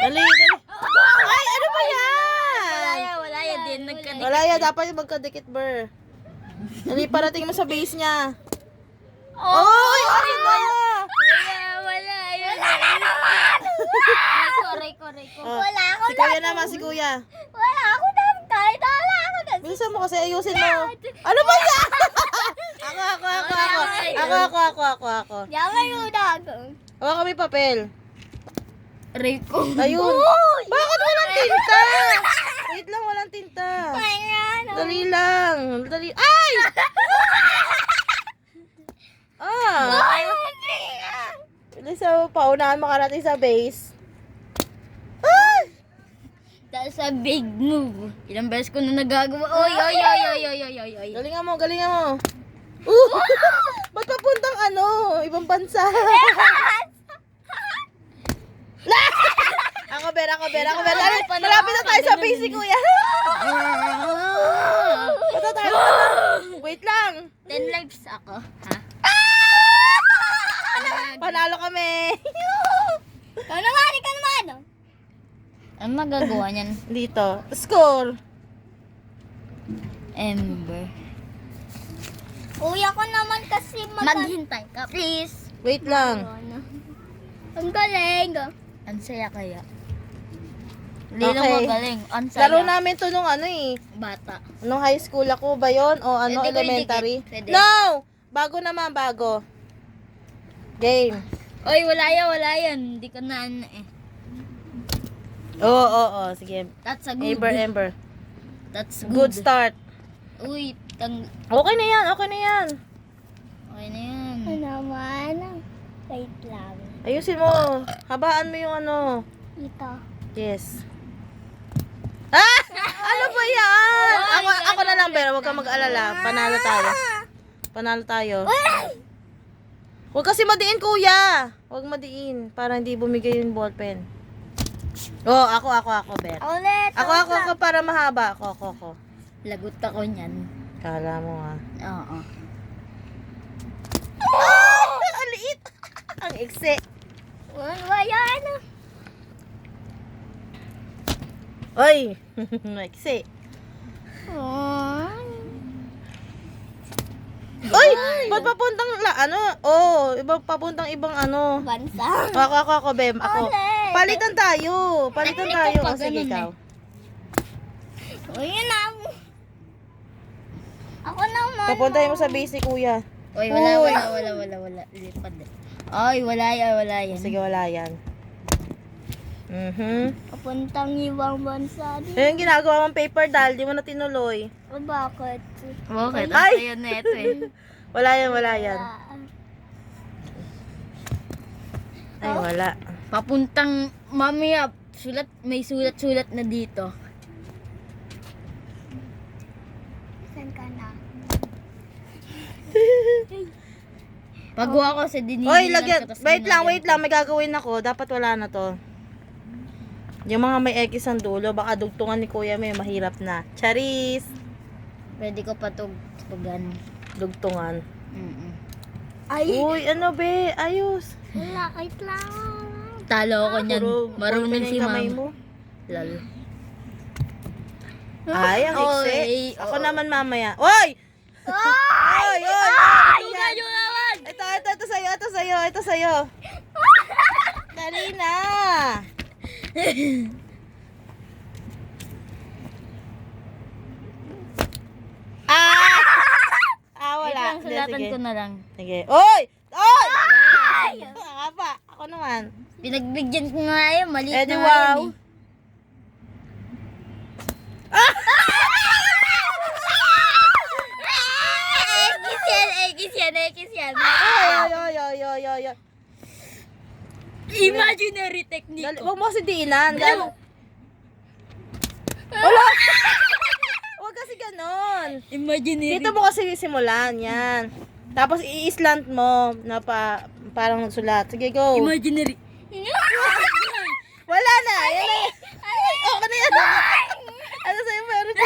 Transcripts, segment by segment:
Dali, dali. Ay, ano ba yan? Wala yan din. Wala yan, dapat yung magkadikit, Ber. Dali, parating mo sa base niya. Oy, ay na! Wala. Yun. Aray ko. Oh, Wala ako si kuya naman, si kuya. Wala ako na. Kahit wala ako na. Bilisan mo kasi, ayusin mo. Ano ba yan? Ako. Yaman yung ako. Hawa kami papel. Aray ko. Ayun. Bakit walang tinta? Wait lang, walang tinta. Dali lang. Dali. Ay! Bilisan mo, paunahan makarating sa base. Ay! Dahil sa big move. Ilang beses ko na nagagawa. Oy. Galingan mo. Ba't papuntang ibang bansa? Ako, Ber. Dali, malapit na tayo sa base, kuya. Basta tayo. Wait lang. 10 lives ako. Ha? Panalo kami. Ikaw naman. Ano magagawa niyan? Dito. Score. Ember. Kuya ko naman kasi maghintay ka, please. Wait lang. Ang galing. Ang saya kaya. Hindi lang Okay. magaling. Ang saya. Laro namin to nung Bata. nung high school ako ba yun? O Pwede ko elementary? idikit. Pwede. No! Bago naman, bago. Game. Oy, wala yan. Hindi ko na Oo. Sige. That's a good. Ember. That's Good start. Uy, Okay na yan. okay na yan. Ano naman? Wait lang. Ayusin mo. Habaan mo yung Ito. Yes. Ano ba yan? Ako na lang, Ber. Huwag kang mag-alala. Panalo tayo. Huwag kasi madiin, kuya. Huwag madiin. Para hindi bumigay yung ballpen. Ako, Ber. Ulit. Ako, para mahaba. Ako. Lagot ako niyan. Kala mo, ha. Oo. Ang liit. Ang iksi. Wala yan. Oy. Iksi. Oy! Ba't papuntang papuntang ibang Bansa. Ako, Bem. Ako. Ulit. Palitan tayo. Technical pa, Sige, ganun ikaw. Uy, yun na. Ako naman. Papuntahin mo sa base ni kuya. Uy, Uy. wala. Lipad. Ay, wala yan. Sige, wala yan. Papuntang ibang bansa din. Yung ginagawa mong paper doll, di mo na tinuloy. Bakit? Bakit? Ay! Ang na ito eh. Wala yan. Ay, wala. Papuntang mamaya, may sulat na dito. Saan ka na? Pagawa ko sa dinili. Oy, lagyan. Wait lang. May gagawin ako. Dapat wala na to. Yung mga may X ang dulo, baka dugtungan ni kuya may mahirap na. Charis! Pwede ko pa ito pag Dugtungan. Ay! Uy, be? Ayos. Wala, kahit lang. Talo ako niyan. Marunong open si yung kamay mama. mo. Lol. Ay, ang iksi. Oy, Ako naman mamaya. Oy! Oy! Yung naman! Ito sa'yo. Dali na. Wala. Wait lang, Hindi, sulatan sige. ko na lang. Sige. Oy! Ay! Nga pa. Ako naman. Pinagbigyan ko nga yun. Maliit Eh, di na nga wow. yun Ekis yan. Ay. Imaginary technique. Dali, huwag mo kasi diinan. Wala! Huwag kasi ganon. Imaginary. Dito mo kasi simulan. Yan. Tapos i-slant mo na parang nagsulat. Sige, go. Imaginary. Wala na. Yan na. Okay na yan. Ano sa'yo meron?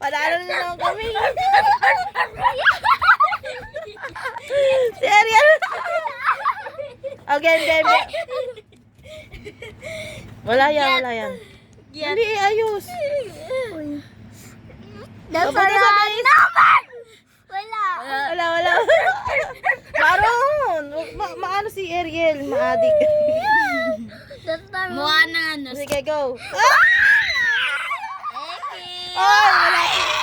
Panalo na naman kami. Si Ariel. Okay, game. Wala yan. Hindi, ayos. That's Mabuti sa alright. base. Naman! Wala. Maroon. Maano si Ariel, maadik. That's alright. Mukha na ano. Sige, go. Okay. Ay, wala.